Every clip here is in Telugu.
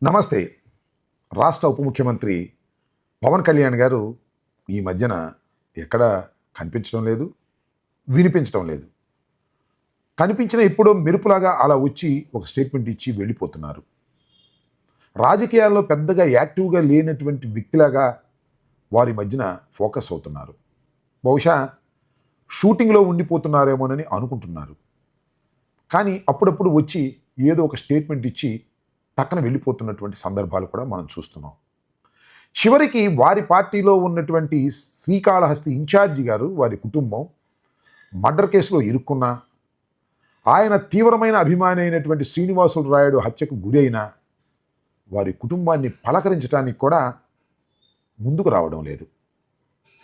నమస్తే. రాష్ట్ర ఉప ముఖ్యమంత్రి పవన్ కళ్యాణ్ గారు ఈ మధ్యన ఎక్కడ కనిపించడం లేదు, వినిపించడం లేదు. కనిపించిన ఎప్పుడో మెరుపులాగా అలా వచ్చి ఒక స్టేట్మెంట్ ఇచ్చి వెళ్ళిపోతున్నారు. రాజకీయాల్లో పెద్దగా యాక్టివ్గా లేనటువంటి వ్యక్తిలాగా వారి మధ్యన ఫోకస్ అవుతున్నారు. బహుశా షూటింగ్లో ఉండిపోతున్నారేమోనని అనుకుంటున్నారు. కానీ అప్పుడప్పుడు వచ్చి ఏదో ఒక స్టేట్మెంట్ ఇచ్చి పక్కన వెళ్ళిపోతున్నటువంటి సందర్భాలు కూడా మనం చూస్తున్నాం. చివరికి వారి పార్టీలో ఉన్నటువంటి శ్రీకాళహస్తి ఇన్ఛార్జి గారు, వారి కుటుంబం మర్డర్ కేసులో ఇరుక్కున్న, ఆయన తీవ్రమైన అభిమాని అయినటువంటి శ్రీనివాసులు రాయుడు హత్యకు గురైన వారి కుటుంబాన్ని పలకరించడానికి కూడా ముందుకు రావడం లేదు.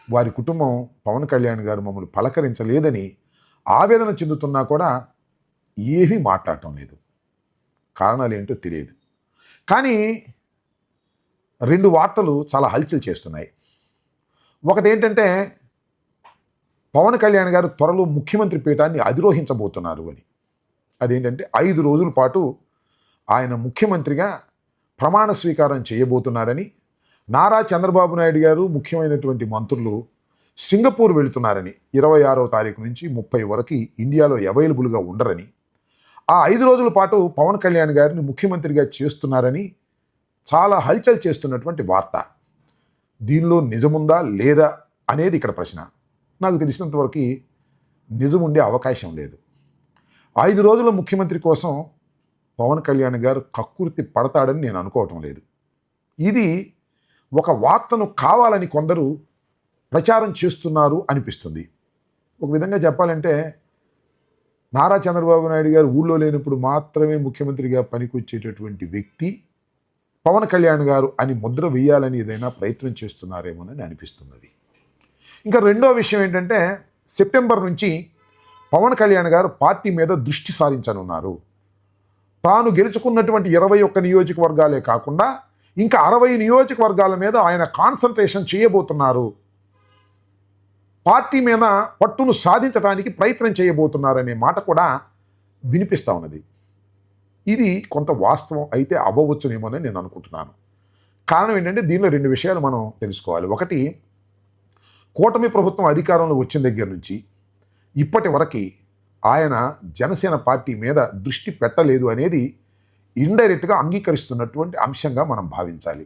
వారి కుటుంబం పవన్ కళ్యాణ్ గారు మమ్మల్ని పలకరించలేదని ఆవేదన చెందుతున్నా కూడా ఏమీ మాట్లాడటం లేదు. కారణాలు ఏంటో తెలియదు. కానీ రెండు వార్తలు చాలా హల్చల్ చేస్తున్నాయి. ఒకటి ఏంటంటే పవన్ కళ్యాణ్ గారు త్వరలో ముఖ్యమంత్రి పీఠాన్ని అధిరోహించబోతున్నారు అని. అదేంటంటే 5 రోజుల పాటు ఆయన ముఖ్యమంత్రిగా ప్రమాణ స్వీకారం చేయబోతున్నారని, నారా చంద్రబాబు నాయుడు గారు ముఖ్యమైనటువంటి మంత్రులు సింగపూర్ వెళుతున్నారని, 26వ తారీఖు నుంచి 30 వరకు ఇండియాలో అవైలబుల్గా ఉండరని, ఆ 5 రోజుల పాటు పవన్ కళ్యాణ్ గారిని ముఖ్యమంత్రిగా చేస్తున్నారని చాలా హల్చల్ చేస్తున్నటువంటి వార్త. దీనిలో నిజముందా లేదా అనేది ఇక్కడ ప్రశ్న. నాకు తెలిసినంతవరకు నిజం ఉండే అవకాశం లేదు. 5 రోజుల ముఖ్యమంత్రి కోసం పవన్ కళ్యాణ్ గారు కక్కుర్తి పడతాడని నేను అనుకోవటం లేదు. ఇది ఒక వార్తను కావాలని కొందరు ప్రచారం చేస్తున్నారు అనిపిస్తుంది. ఒక విధంగా చెప్పాలంటే నారా చంద్రబాబు నాయుడు గారు ఊళ్ళో లేనప్పుడు మాత్రమే ముఖ్యమంత్రిగా పనికొచ్చేటటువంటి వ్యక్తి పవన్ కళ్యాణ్ గారు అని ముద్ర వేయాలని ఏదైనా ప్రయత్నం చేస్తున్నారేమోనని అనిపిస్తున్నది. ఇంకా రెండో విషయం ఏంటంటే సెప్టెంబర్ నుంచి పవన్ కళ్యాణ్ గారు పార్టీ మీద దృష్టి సారించనున్నారు. తాను గెలుచుకున్నటువంటి 21 నియోజకవర్గాలే కాకుండా ఇంకా 60 నియోజకవర్గాల మీద ఆయన కాన్సన్ట్రేషన్ చేయబోతున్నారు. పార్టీ మీద పట్టును సాధించడానికి ప్రయత్నం చేయబోతున్నారనే మాట కూడా వినిపిస్తూ ఉన్నది. ఇది కొంత వాస్తవం అయితే అవ్వవచ్చునేమోనని నేను అనుకుంటున్నాను. కారణం ఏంటంటే దీనిలో 2 విషయాలు మనం తెలుసుకోవాలి. ఒకటి, కూటమి ప్రభుత్వం అధికారంలో వచ్చిన దగ్గర నుంచి ఇప్పటి వరకు ఆయన జనసేన పార్టీ మీద దృష్టి పెట్టలేదు అనేది ఇండైరెక్ట్గా అంగీకరిస్తున్నటువంటి అంశంగా మనం భావించాలి.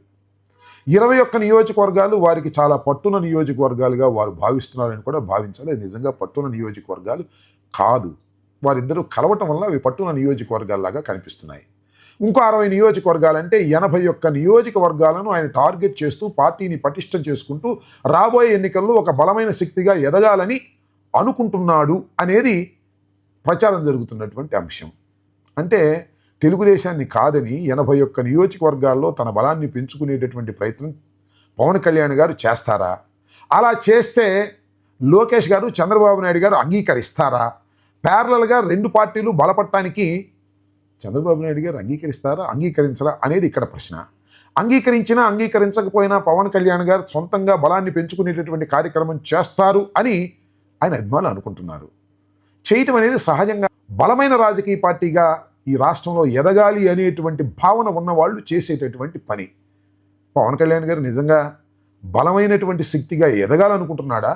21 నియోజకవర్గాలు వారికి చాలా పట్టున నియోజకవర్గాలుగా వారు భావిస్తున్నారని కూడా భావించాలి. అది నిజంగా పట్టున నియోజకవర్గాలు కాదు. వారిద్దరూ కలవటం వల్ల అవి పట్టున నియోజకవర్గాల్లాగా కనిపిస్తున్నాయి. ఇంకో 60 నియోజకవర్గాలంటే 81 నియోజకవర్గాలను ఆయన టార్గెట్ చేస్తూ పార్టీని పటిష్టం చేసుకుంటూ రాబోయే ఎన్నికల్లో ఒక బలమైన శక్తిగా ఎదగాలని అనుకుంటున్నాడు అనేది ప్రచారం జరుగుతున్నటువంటి అంశం. అంటే తెలుగుదేశాన్ని కాదని 81 నియోజకవర్గాల్లో తన బలాన్ని పెంచుకునేటటువంటి ప్రయత్నం పవన్ కళ్యాణ్ గారు చేస్తారా? అలా చేస్తే లోకేష్ గారు, చంద్రబాబు నాయుడు గారు అంగీకరిస్తారా? ప్యారలల్గా 2 పార్టీలు బలపడటానికి చంద్రబాబు నాయుడు గారు అంగీకరిస్తారా, అంగీకరించరా అనేది ఇక్కడ ప్రశ్న. అంగీకరించినా అంగీకరించకపోయినా పవన్ కళ్యాణ్ గారు సొంతంగా బలాన్ని పెంచుకునేటటువంటి కార్యక్రమం చేస్తారు అని ఆయన అభిమానులు అనుకుంటున్నారు. చేయటం అనేది సహజంగా బలమైన రాజకీయ పార్టీగా ఈ రాష్ట్రంలో ఎదగాలి అనేటువంటి భావన ఉన్నవాళ్ళు చేసేటటువంటి పని. పవన్ కళ్యాణ్ గారు నిజంగా బలమైనటువంటి శక్తిగా ఎదగాలనుకుంటున్నాడా,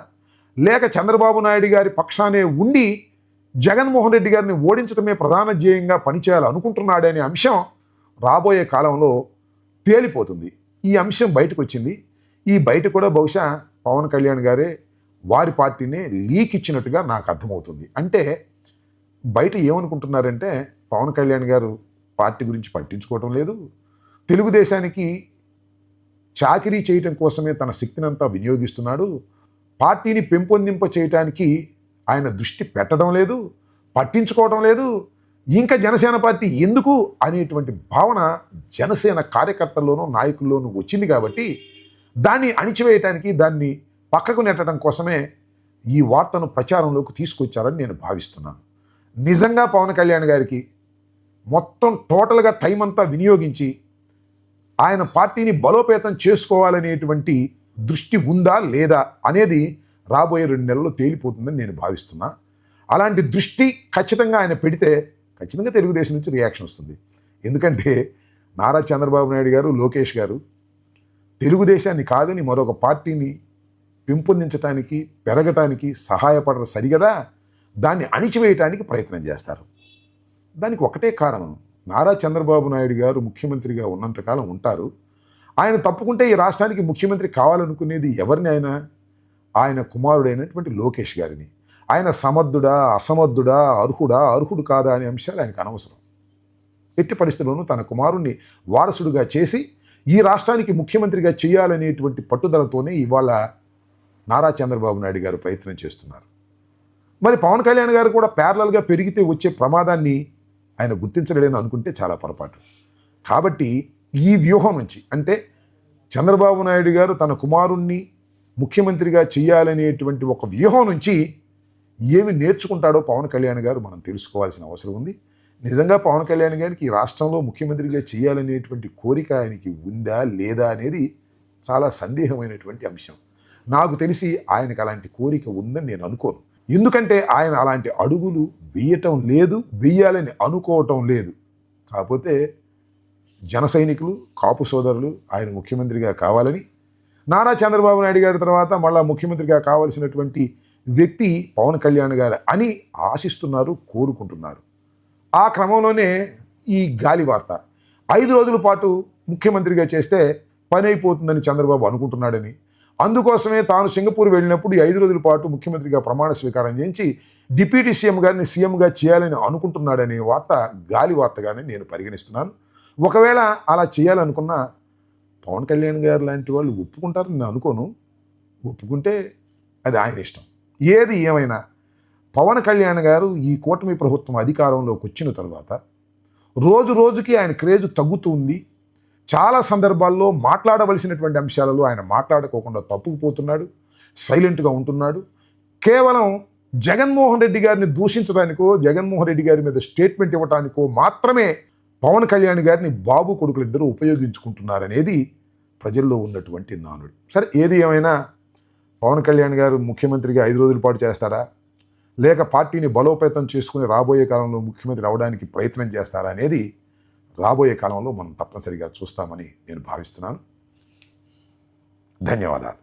లేక చంద్రబాబు నాయుడు గారి పక్షానే ఉండి జగన్మోహన్ రెడ్డి గారిని ఓడించడమే ప్రధాన ధ్యేయంగా పనిచేయాలనుకుంటున్నాడు అనే అంశం రాబోయే కాలంలో తేలిపోతుంది. ఈ అంశం బయటకు వచ్చింది. ఈ బయట కూడా బహుశా పవన్ కళ్యాణ్ గారే వారి పార్టీనే లీక్ ఇచ్చినట్టుగా నాకు అర్థమవుతుంది. అంటే బయట ఏమనుకుంటున్నారంటే పవన్ కళ్యాణ్ గారు పార్టీ గురించి పట్టించుకోవటం లేదు, తెలుగుదేశానికి చాకిరీ చేయటం కోసమే తన శక్తినంతా వినియోగిస్తున్నాడు, పార్టీని పెంపొందింప చేయటానికి ఆయన దృష్టి పెట్టడం లేదు, పట్టించుకోవడం లేదు, ఇంకా జనసేన పార్టీ ఎందుకు అనేటువంటి భావన జనసేన కార్యకర్తల్లోనూ నాయకుల్లోనూ వచ్చింది. కాబట్టి దాన్ని అణిచివేయటానికి, దాన్ని పక్కకు నెట్టడం కోసమే ఈ వార్తను ప్రచారంలోకి తీసుకొచ్చారని నేను భావిస్తున్నాను. నిజంగా పవన్ కళ్యాణ్ గారికి మొత్తం టోటల్గా టైం అంతా వినియోగించి ఆయన పార్టీని బలోపేతం చేసుకోవాలనేటువంటి దృష్టి ఉందా లేదా అనేది రాబోయే 2 నెలల్లో తేలిపోతుందని నేను భావిస్తున్నా. అలాంటి దృష్టి ఖచ్చితంగా ఆయన పెడితే ఖచ్చితంగా తెలుగుదేశం నుంచి రియాక్షన్ వస్తుంది. ఎందుకంటే నారా చంద్రబాబు నాయుడు గారు, లోకేష్ గారు తెలుగుదేశాన్ని కాదని మరొక పార్టీని పెంపొందించడానికి, పెరగటానికి సహాయపడరు సరిగదా, దాన్ని అణిచివేయటానికి ప్రయత్నం చేస్తారు. దానికి ఒకటే కారణం, నారా చంద్రబాబు నాయుడు గారు ముఖ్యమంత్రిగా ఉన్నంతకాలం ఉంటారు. ఆయన తప్పుకుంటే ఈ రాష్ట్రానికి ముఖ్యమంత్రి కావాలనుకునేది ఎవరిని? ఆయన కుమారుడైనటువంటి లోకేష్ గారిని. ఆయన సమర్థుడా, అసమర్థుడా, అర్హుడు కాదా అనే అంశాలు ఆయనకు అనవసరం. ఎట్టి పరిస్థితుల్లోనూ తన కుమారుణ్ణి వారసుడుగా చేసి ఈ రాష్ట్రానికి ముఖ్యమంత్రిగా చేయాలనేటువంటి పట్టుదలతోనే ఇవాళ నారా చంద్రబాబు నాయుడు గారు ప్రయత్నం చేస్తున్నారు. మరి పవన్ కళ్యాణ్ గారు కూడా ప్యారలల్గా పెరిగితే వచ్చే ప్రమాదాన్ని ఆయన గుర్తించలేడని అనుకుంటే చాలా పొరపాటు. కాబట్టి ఈ వ్యూహం నుంచి, అంటే చంద్రబాబు నాయుడు గారు తన కుమారుణ్ణి ముఖ్యమంత్రిగా చేయాలనేటువంటి ఒక వ్యూహం నుంచి ఏమి నేర్చుకుంటాడో పవన్ కళ్యాణ్ గారు మనం తెలుసుకోవాల్సిన అవసరం ఉంది. నిజంగా పవన్ కళ్యాణ్ గారికి ఈ రాష్ట్రంలో ముఖ్యమంత్రిగా చేయాలనేటువంటి కోరిక ఆయనకి ఉందా లేదా అనేది చాలా సందేహమైనటువంటి అంశం. నాకు తెలిసి ఆయనకు అలాంటి కోరిక ఉందని నేను అనుకోను. ఎందుకంటే ఆయన అలాంటి అడుగులు వేయటం లేదు, వెయ్యాలని అనుకోవటం లేదు. కాకపోతే జన సైనికులు, కాపు సోదరులు ఆయన ముఖ్యమంత్రిగా కావాలని, నారా చంద్రబాబు నాయుడు గారి తర్వాత మళ్ళా ముఖ్యమంత్రిగా కావాల్సినటువంటి వ్యక్తి పవన్ కళ్యాణ్ గారు అని ఆశిస్తున్నారు, కోరుకుంటున్నారు. ఆ క్రమంలోనే ఈ గాలి వార్త 5 రోజుల పాటు ముఖ్యమంత్రిగా చేస్తే పని అయిపోతుందని చంద్రబాబు అనుకుంటున్నాడని, అందుకోసమే తాను సింగపూర్ వెళ్ళినప్పుడు ఈ 5 రోజుల పాటు ముఖ్యమంత్రిగా ప్రమాణ స్వీకారం చేయించి డిప్యూటీ సీఎం గారిని సీఎంగా చేయాలని అనుకుంటున్నాడనే వార్త గాలి వార్తగానే నేను పరిగణిస్తున్నాను. ఒకవేళ అలా చేయాలనుకున్నా పవన్ కళ్యాణ్ గారు లాంటి వాళ్ళు ఒప్పుకుంటారని నేను అనుకోను. ఒప్పుకుంటే అది ఆయన ఇష్టం. ఏది ఏమైనా పవన్ కళ్యాణ్ గారు ఈ కూటమి ప్రభుత్వం అధికారంలోకి వచ్చిన తర్వాత రోజు రోజుకి ఆయన క్రేజ్ తగ్గుతుంది. చాలా సందర్భాల్లో మాట్లాడవలసినటువంటి అంశాలలో ఆయన మాట్లాడుకోకుండా తప్పుకుపోతున్నాడు, సైలెంట్గా ఉంటున్నాడు. కేవలం జగన్మోహన్ రెడ్డి గారిని దూషించడానికో, జగన్మోహన్ రెడ్డి గారి మీద స్టేట్మెంట్ ఇవ్వడానికో మాత్రమే పవన్ కళ్యాణ్ గారిని బాబు కొడుకులు ఇద్దరూ ఉపయోగించుకుంటున్నారనేది ప్రజల్లో ఉన్నటువంటి నానుడు. సరే, ఏది ఏమైనా పవన్ కళ్యాణ్ గారు ముఖ్యమంత్రిగా 5 రోజుల పాటు చేస్తారా, లేక పార్టీని బలోపేతం చేసుకుని రాబోయే కాలంలో ముఖ్యమంత్రి అవడానికి ప్రయత్నం చేస్తారా అనేది రాబోయే కాలంలో మనం తప్పనిసరిగా చూస్తామని నేను భావిస్తున్నాను. ధన్యవాదాలు.